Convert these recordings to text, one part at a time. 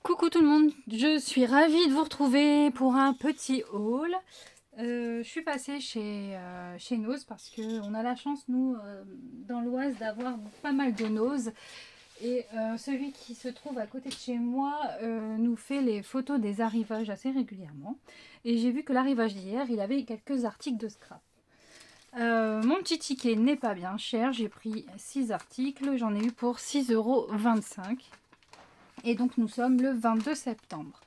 Coucou tout le monde, je suis ravie de vous retrouver pour un petit haul. Je suis passée chez Nose parce qu'on a la chance, nous, dans l'Oise, d'avoir pas mal de Nose. Et celui qui se trouve à côté de chez moi nous fait les photos des arrivages assez régulièrement. Et j'ai vu que l'arrivage d'hier, il avait quelques articles de scrap. Mon petit ticket n'est pas bien cher, j'ai pris 6 articles, j'en ai eu pour 6,25 €. Et donc nous sommes le 22 septembre.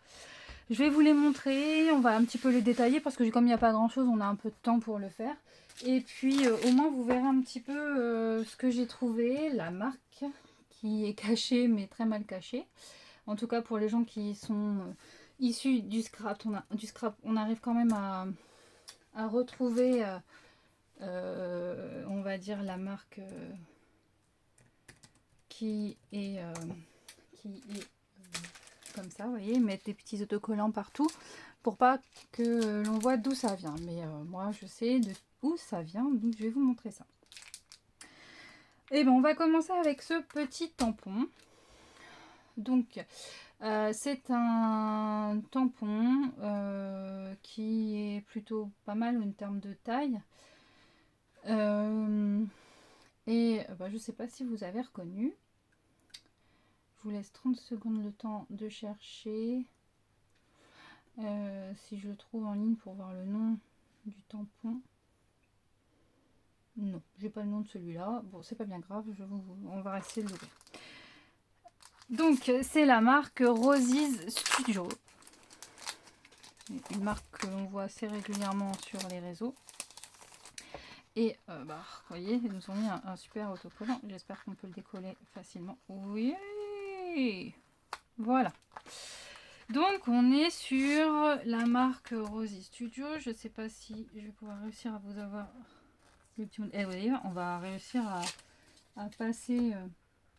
Je vais vous les montrer, on va un petit peu les détailler parce que comme il n'y a pas grand chose, on a un peu de temps pour le faire. Et puis au moins vous verrez un petit peu ce que j'ai trouvé, la marque qui est cachée mais très mal cachée. En tout cas pour les gens qui sont issus du scrap, on arrive quand même à retrouver, on va dire, la marque qui est comme ça, vous voyez, mettre des petits autocollants partout pour pas que l'on voit d'où ça vient. Mais moi, je sais de où ça vient, donc je vais vous montrer ça. Et ben, on va commencer avec ce petit tampon. Donc, c'est un tampon qui est plutôt pas mal en termes de taille. Et je sais pas si vous avez reconnu. Je vous laisse 30 secondes le temps de chercher. Si je le trouve en ligne pour voir le nom du tampon. Non, j'ai pas le nom de celui-là. Bon, c'est pas bien grave, on va essayer de l'ouvrir. Donc, c'est la marque Rosie's Studio. Une marque que l'on voit assez régulièrement sur les réseaux. Et, vous voyez, ils nous ont mis un super autocollant. J'espère qu'on peut le décoller facilement. Oui, voilà. Donc on est sur la marque Rosie's Studio. Je ne sais pas si je vais pouvoir réussir à vous avoir le petit... Et vous voyez, on va réussir à passer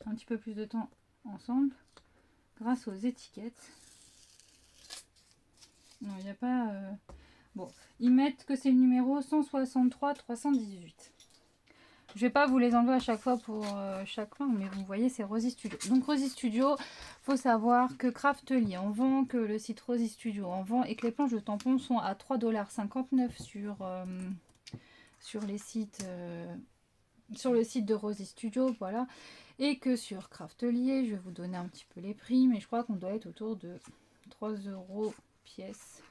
un petit peu plus de temps ensemble grâce aux étiquettes. Non, il n'y a pas... Bon, ils mettent que c'est le numéro 163 318. Je vais pas vous les enlever à chaque fois pour chaque langue, mais vous voyez, c'est Rosie's Studio. Donc Rosie's Studio, faut savoir que Craftly en vend, que le site Rosie's Studio en vend et que les planches de tampons sont à 3,59 $ sur les sites, sur le site de Rosie's Studio, voilà. Et que sur Craftly, je vais vous donner un petit peu les prix, mais je crois qu'on doit être autour de 3 € pièce.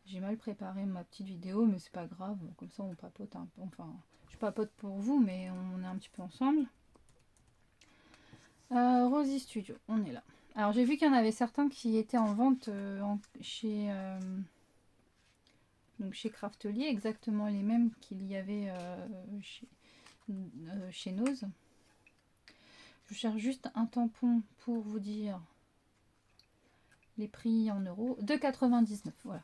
J'ai mal préparé ma petite vidéo, mais c'est pas grave, comme ça on papote un peu, enfin... Je papote pour vous, mais on est un petit peu ensemble. Rosie's Studio, on est là. Alors j'ai vu qu'il y en avait certains qui étaient en vente chez Craftly, exactement les mêmes qu'il y avait chez Nose. Je cherche juste un tampon pour vous dire les prix en euros. 2,99 €, voilà.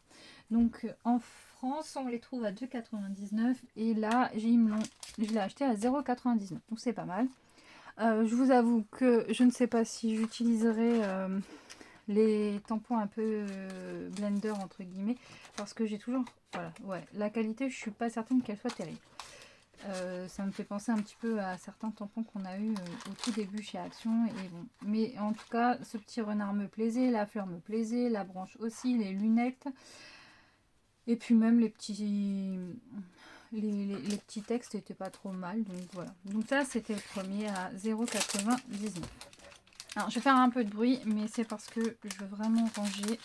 Donc en France, on les trouve à 2,99 € et là, je l'ai acheté à 0,99 €. Donc c'est pas mal. Je vous avoue que je ne sais pas si j'utiliserai les tampons un peu blender entre guillemets parce que j'ai toujours... Voilà, ouais, la qualité, je suis pas certaine qu'elle soit terrible. Ça me fait penser un petit peu à certains tampons qu'on a eu au tout début chez Action. Et bon. Mais en tout cas, ce petit renard me plaisait, la fleur me plaisait, la branche aussi, les lunettes. Et puis même les petits... Les petits textes étaient pas trop mal, donc voilà. Donc ça, c'était le premier à 0,99 €. Alors, je vais faire un peu de bruit, mais c'est parce que je veux vraiment ranger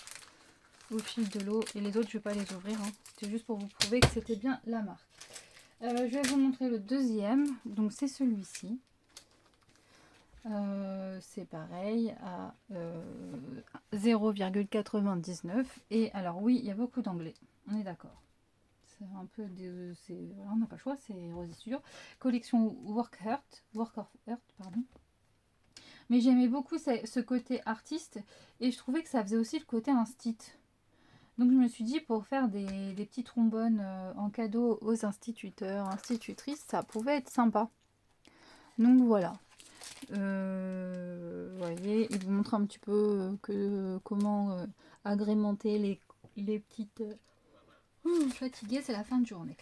au fil de l'eau. Et les autres, je vais pas les ouvrir. Hein. C'était juste pour vous prouver que c'était bien la marque. Je vais vous montrer le deuxième. Donc, c'est celui-ci. C'est pareil à 0,99 €. Et alors, oui, il y a beaucoup d'anglais. On est d'accord. C'est un peu de... Voilà, on n'a pas le choix, c'est Rosie's Studio. Collection Work of Art, pardon. Mais j'aimais beaucoup ce côté artiste et je trouvais que ça faisait aussi le côté instit. Donc je me suis dit pour faire des petits trombones en cadeau aux instituteurs, institutrices, ça pouvait être sympa. Donc voilà. Vous voyez, il vous montre un petit peu comment agrémenter les petites... fatiguée, c'est la fin de journée.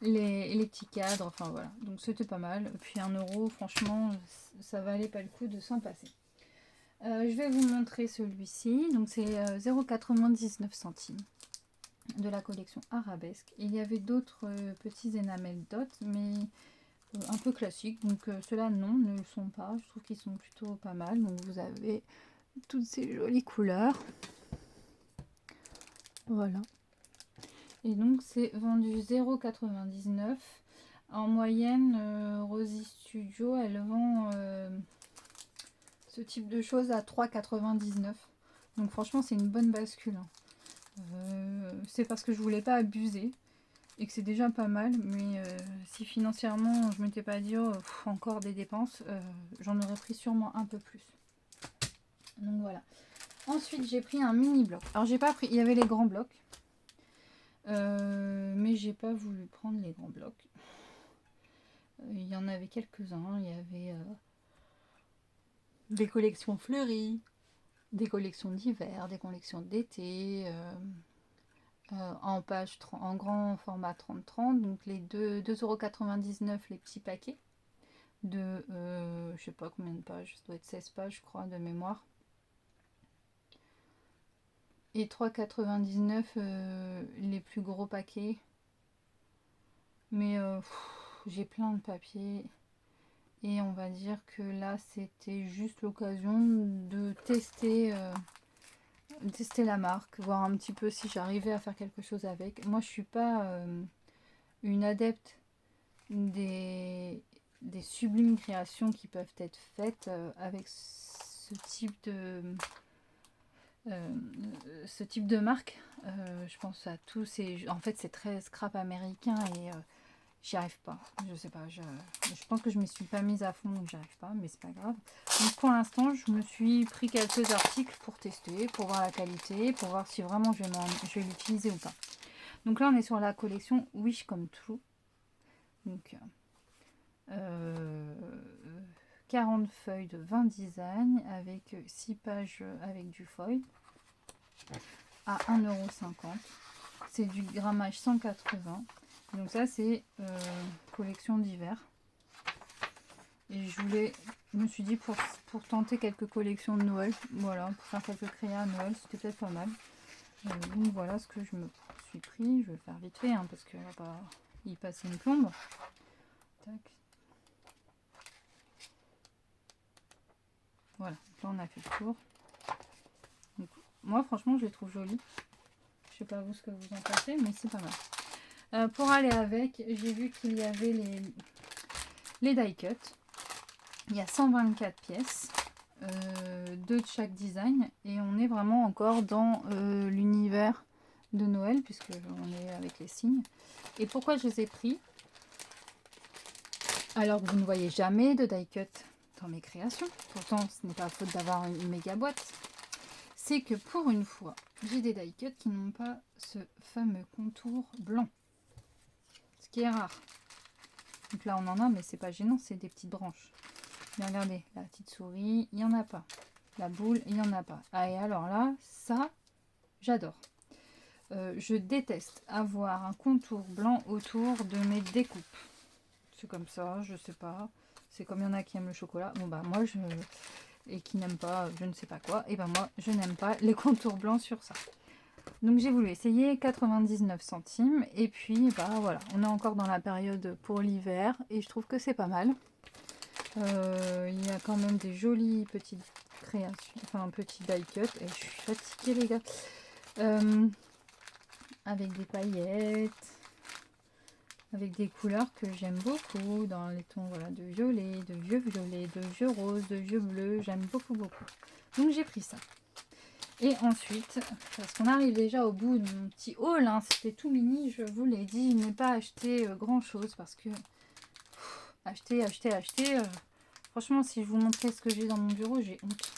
Les petits cadres, enfin voilà. Donc c'était pas mal. Puis 1 €, franchement, ça valait pas le coup de s'en passer. Je vais vous montrer celui-ci. Donc c'est 0,99 centimes de la collection Arabesque. Il y avait d'autres petits enamel dot, mais un peu classiques. Donc ceux-là, non, ne le sont pas. Je trouve qu'ils sont plutôt pas mal. Donc vous avez toutes ces jolies couleurs. Voilà. Et donc c'est vendu 0,99. En moyenne, Rosy Studio, elle vend ce type de choses à 3,99. Donc franchement, c'est une bonne bascule. C'est parce que je voulais pas abuser et que c'est déjà pas mal. Mais si financièrement, je m'étais pas dit oh, encore des dépenses, j'en aurais pris sûrement un peu plus. Donc voilà. Ensuite, j'ai pris un mini bloc. Alors j'ai pas pris, il y avait les grands blocs. Mais j'ai pas voulu prendre les grands blocs. Il y en avait quelques-uns. Il y avait des collections fleuries, des collections d'hiver, des collections d'été, en grand format 30-30. Donc les 2,99 € les petits paquets de je sais pas combien de pages, ça doit être 16 pages je crois de mémoire. Et 3,99 les plus gros paquets. Mais j'ai plein de papiers. Et on va dire que là, c'était juste l'occasion de tester la marque, voir un petit peu si j'arrivais à faire quelque chose avec. Moi, je suis pas une adepte des sublimes créations qui peuvent être faites avec ce type de marque. Je pense à tous ces... En fait, c'est très scrap américain et j'y arrive pas. Je sais pas. Je pense que je me suis pas mise à fond, donc j'y arrive pas, mais c'est pas grave. Donc pour l'instant, je me suis pris quelques articles pour tester, pour voir la qualité, pour voir si vraiment je vais l'utiliser ou pas. Donc là, on est sur la collection Wish Come True. Donc 40 feuilles de 20 designs avec 6 pages avec du foil à 1,50 €. C'est du grammage 180. Donc ça c'est collection d'hiver. Et je me suis dit pour tenter quelques collections de Noël, voilà, pour faire quelques créas à Noël, c'était peut-être pas mal. Donc voilà ce que je me suis pris. Je vais le faire vite fait parce qu'on va pas y passer une plombe. Tac. Voilà, donc là on a fait le tour. Donc, moi franchement je les trouve jolis. Je sais pas vous ce que vous en pensez, mais c'est pas mal. Pour aller avec, j'ai vu qu'il y avait les die cut. Il y a 124 pièces, 2 de chaque design, et on est vraiment encore dans l'univers de Noël, puisque on est avec les signes. Et pourquoi je les ai pris alors que vous ne voyez jamais de die cut dans mes créations? Pourtant, ce n'est pas faute d'avoir une méga boîte. C'est que pour une fois, j'ai des die cut qui n'ont pas ce fameux contour blanc. Ce qui est rare. Donc là, on en a, mais c'est pas gênant, c'est des petites branches. Mais regardez, la petite souris, il n'y en a pas. La boule, il n'y en a pas. Ah, et alors là, ça, j'adore. Je déteste avoir un contour blanc autour de mes découpes. C'est comme ça, je sais pas. C'est comme il y en a qui aiment le chocolat. Bon, bah, moi, et qui n'aiment pas je ne sais pas quoi. Et ben moi, je n'aime pas les contours blancs sur ça. Donc j'ai voulu essayer 99 centimes. Et puis, bah voilà, on est encore dans la période pour l'hiver. Et je trouve que c'est pas mal. Il y a quand même des jolies petites créations, enfin un petit die cut. Et je suis fatiguée les gars. Avec des paillettes, avec des couleurs que j'aime beaucoup, dans les tons voilà, de violet, de vieux rose, de vieux bleu. J'aime beaucoup. Donc j'ai pris ça. Et ensuite, parce qu'on arrive déjà au bout de mon petit haul, hein, c'était tout mini, je vous l'ai dit, je n'ai pas acheté grand chose parce que acheter. Franchement, si je vous montrais ce que j'ai dans mon bureau, j'ai honte.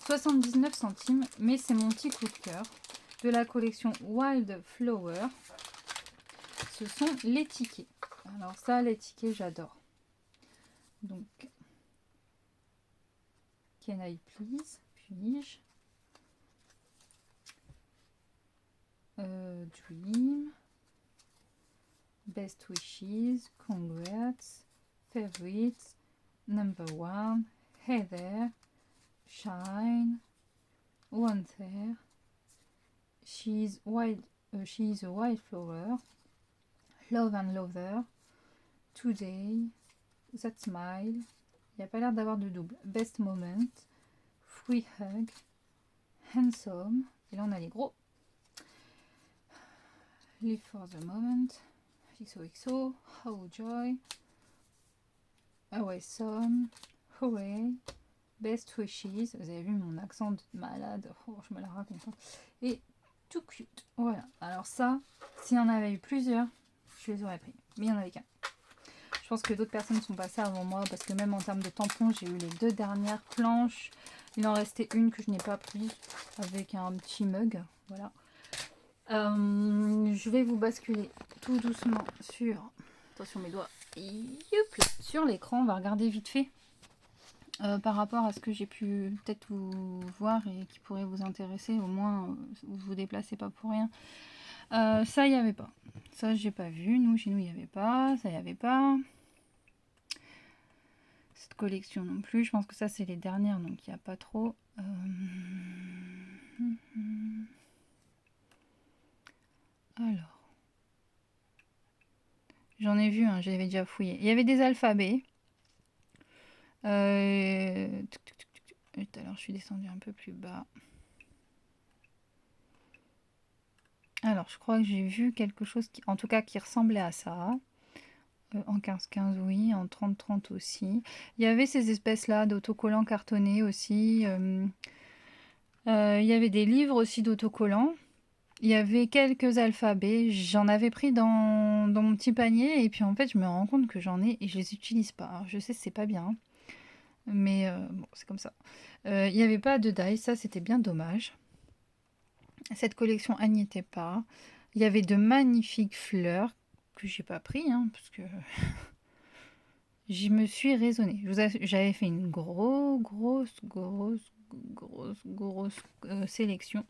79 centimes, mais c'est mon petit coup de cœur de la collection Wild Flower. Ce sont les tickets. Alors ça, les tickets, j'adore. Donc, Can I please? Puis-je? Dream. Best wishes. Congrats. Favorites. Number one. Heather. shine, one there, she is a wildflower, love and lover, today, that smile, il n'y a pas l'air d'avoir de double, best moment, free hug, handsome, et là on a les gros, live for the moment, XOXO, how joy, awesome, hooray, best wishes, vous avez vu mon accent de malade, oh, je me la raconte, hein. Et tout cute, voilà, alors ça, s'il y en avait eu plusieurs, je les aurais pris, mais il n'y en avait qu'un. Je pense que d'autres personnes sont passées avant moi, parce que même en termes de tampons, j'ai eu les 2 dernières planches, il en restait une que je n'ai pas prise, avec un petit mug, voilà. Je vais vous basculer tout doucement sur, attention mes doigts, youp, sur l'écran, on va regarder vite fait. Par rapport à ce que j'ai pu peut-être vous voir et qui pourrait vous intéresser, au moins vous vous déplacez pas pour rien. Ça, il n'y avait pas. Ça, j'ai pas vu. Nous, chez nous, il n'y avait pas. Ça, il n'y avait pas. Cette collection non plus. Je pense que ça, c'est les dernières, donc il n'y a pas trop. Alors. J'en ai vu, hein, j'avais déjà fouillé. Il y avait des alphabets. Tout à l'heure, je suis descendue un peu plus bas. Alors, je crois que j'ai vu quelque chose qui, en tout cas, qui ressemblait à ça. En 15-15, oui. En 30-30 aussi. Il y avait ces espèces-là d'autocollants cartonnés aussi. Il y avait des livres aussi d'autocollants. Il y avait quelques alphabets. J'en avais pris dans mon petit panier. Et puis, en fait, je me rends compte que j'en ai et je les utilise pas. Alors, je sais, c'est pas bien. Mais bon, c'est comme ça. Il n'y avait pas de die. Ça, c'était bien dommage. Cette collection, elle n'y était pas. Il y avait de magnifiques fleurs que j'ai pas pris, hein, parce que j'y me suis raisonnée. J'avais fait une grosse sélection.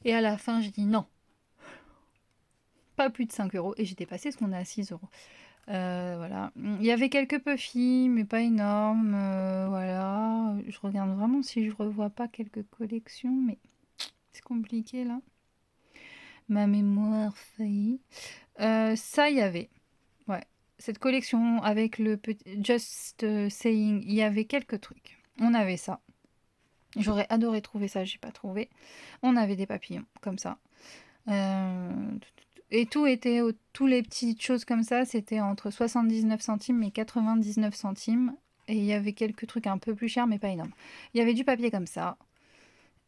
Et à la fin, j'ai dit non. Pas plus de 5 euros. Et j'ai dépassé ce qu'on a à 6 euros. Voilà. Il y avait quelques puffy, mais pas énormes. Voilà. Je regarde vraiment si je revois pas quelques collections, mais c'est compliqué là. Ma mémoire faillit. Ça, il y avait. Ouais. Cette collection avec le petit Just Saying, il y avait quelques trucs. On avait ça. J'aurais adoré trouver ça, j'ai pas trouvé. On avait des papillons, comme ça. Et tout était, tous les petites choses comme ça, c'était entre 79 centimes et 99 centimes. Et il y avait quelques trucs un peu plus chers, mais pas énormes. Il y avait du papier comme ça.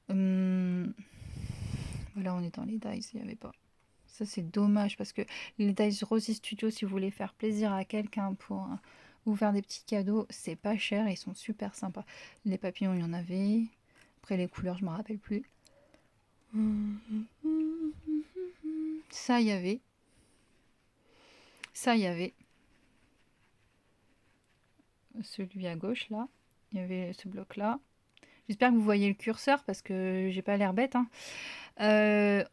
Voilà, on est dans les dies, il n'y avait pas. Ça, c'est dommage parce que les Dice Rosy Studio, si vous voulez faire plaisir à quelqu'un pour vous faire des petits cadeaux, c'est pas cher et ils sont super sympas. Les papillons, il y en avait. Après, les couleurs, je me rappelle plus. Ça, il y avait. Ça, il y avait. Celui à gauche, là. Il y avait ce bloc-là. J'espère que vous voyez le curseur parce que j'ai pas l'air bête, hein.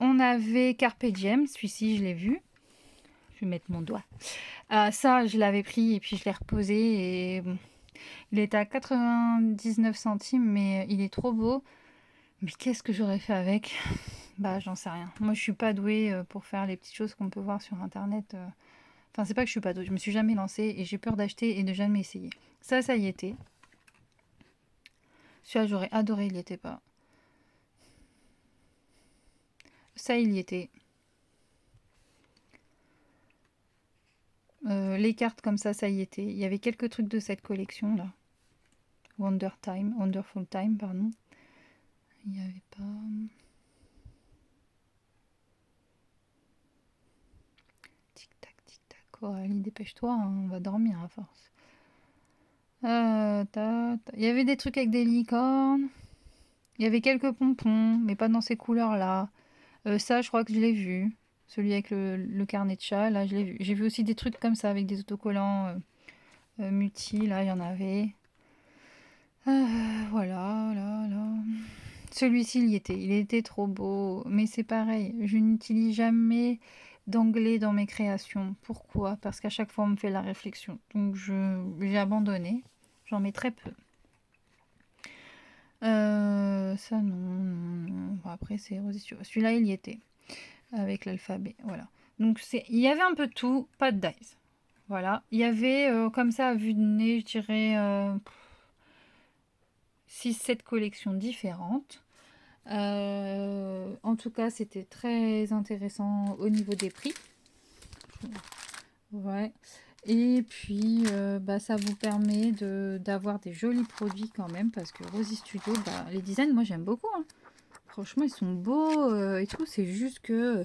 On avait Carpe Diem, celui-ci je l'ai vu. Je vais mettre mon doigt. Ça, je l'avais pris et puis je l'ai reposé. Et bon, il était à 99 centimes, mais il est trop beau. Mais qu'est-ce que j'aurais fait avec? Bah, j'en sais rien. Moi, je suis pas douée pour faire les petites choses qu'on peut voir sur Internet. Enfin, c'est pas que je suis pas douée. Je me suis jamais lancée et j'ai peur d'acheter et de jamais essayer. Ça y était. Celui-là, j'aurais adoré, il n'y était pas. Ça, il y était. Les cartes comme ça y était. Il y avait quelques trucs de cette collection là. Wonderful Time, pardon. Il n'y avait pas. Tic tac, Coralie, dépêche-toi, hein, on va dormir à force. Il y avait des trucs avec des licornes. Il y avait quelques pompons, mais pas dans ces couleurs-là. Ça, je crois que je l'ai vu. Celui avec le carnet de chat, là, je l'ai vu. J'ai vu aussi des trucs comme ça avec des autocollants multi, là, il y en avait. Voilà, là. Celui-ci, il était trop beau. Mais c'est pareil, je n'utilise jamais d'anglais dans mes créations. Pourquoi? Parce qu'à chaque fois, on me fait la réflexion. Donc, j'ai abandonné. J'en mets très peu. Ça, non, non, non. Bon, après, c'est Rosy Studio. Celui-là, il y était. Avec l'alphabet, voilà. Donc, il y avait un peu de tout, pas de dice. Voilà. Il y avait, comme ça, à vue de nez, je dirais 6-7 collections différentes. En tout cas, c'était très intéressant au niveau des prix. Ouais. Et puis, ça vous permet d'avoir des jolis produits quand même, parce que Rosy Studio, les designs, moi j'aime beaucoup, hein. Franchement, ils sont beaux et tout. C'est juste que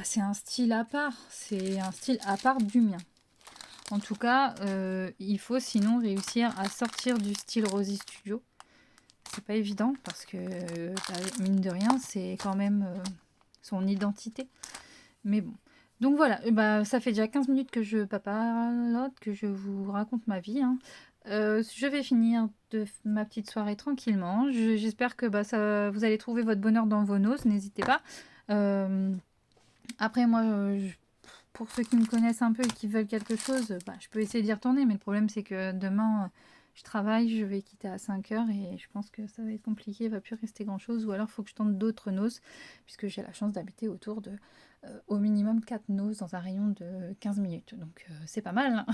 c'est un style à part. C'est un style à part du mien. En tout cas, il faut sinon réussir à sortir du style Rosy Studio. C'est pas évident parce que, mine de rien, c'est quand même son identité. Mais bon. Donc voilà, ça fait déjà 15 minutes que je paparlote, que je vous raconte ma vie, hein. Je vais finir de ma petite soirée tranquillement. J'espère que vous allez trouver votre bonheur dans vos noces, n'hésitez pas. Euh, Après, moi, pour ceux qui me connaissent un peu et qui veulent quelque chose, je peux essayer d'y retourner, mais le problème c'est que demain, je travaille, je vais quitter à 5 heures et je pense que ça va être compliqué, il va plus rester grand chose, ou alors il faut que je tente d'autres noces, puisque j'ai la chance d'habiter autour de au minimum 4 noces dans un rayon de 15 minutes, donc c'est pas mal, hein.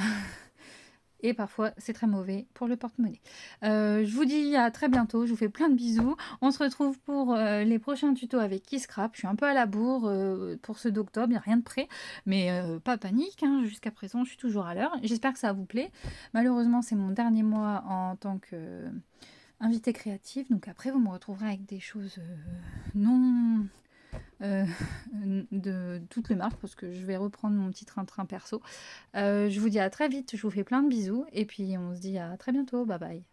Et parfois, c'est très mauvais pour le porte-monnaie. Je vous dis à très bientôt. Je vous fais plein de bisous. On se retrouve pour les prochains tutos avec KissScrap. Je suis un peu à la bourre pour ce d'octobre. Il n'y a rien de prêt. Mais pas panique, hein. Jusqu'à présent, je suis toujours à l'heure. J'espère que ça vous plaît. Malheureusement, c'est mon dernier mois en tant que invitée créative. Donc après, vous me retrouverez avec des choses non... de toutes les marques parce que je vais reprendre mon petit train-train perso. Je vous dis à très vite, je vous fais plein de bisous et puis on se dit à très bientôt, bye bye.